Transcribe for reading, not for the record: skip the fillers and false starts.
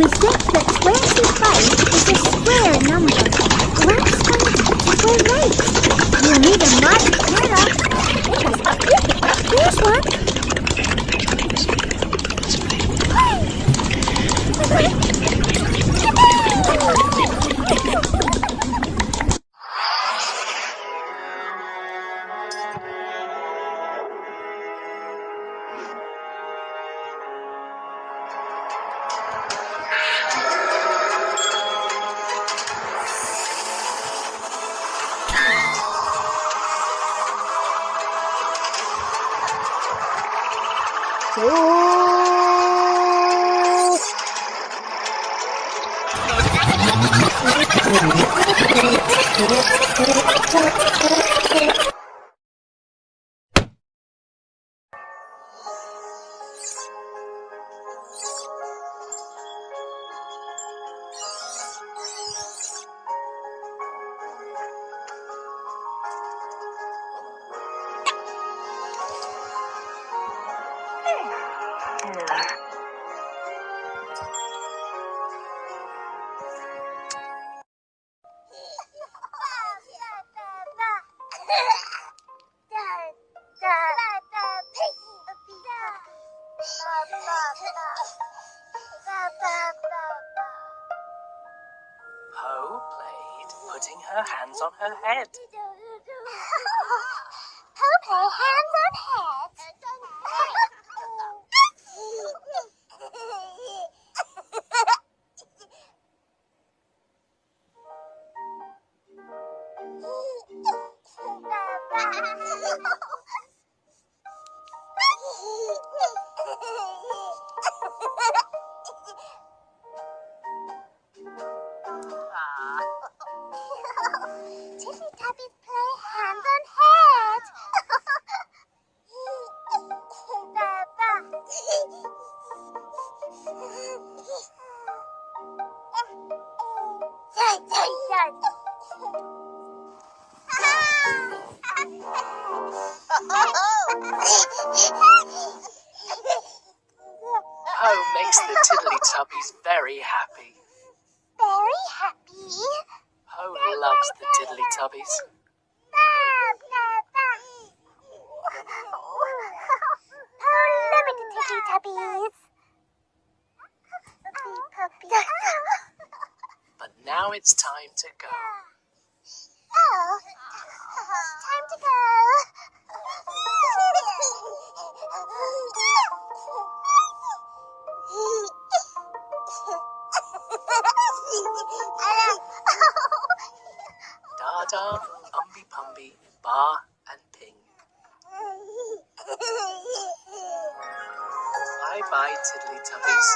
We think that 25 is a square number. Let's find square right. You'll need a mark Kura. Here's one. Po played putting her hands on her head. Po play hands on head. Teletubbies play hands on head. Po makes the Tiddly-Tubbies very happy. Very happy. Po loves the Tiddly-Tubbies. Love it, Teletubbies. But now it's time to go. Oh, time to go. Dada, Umby-Pumby, Bar and Ping. Bye-bye, Tiddly-Tubbies.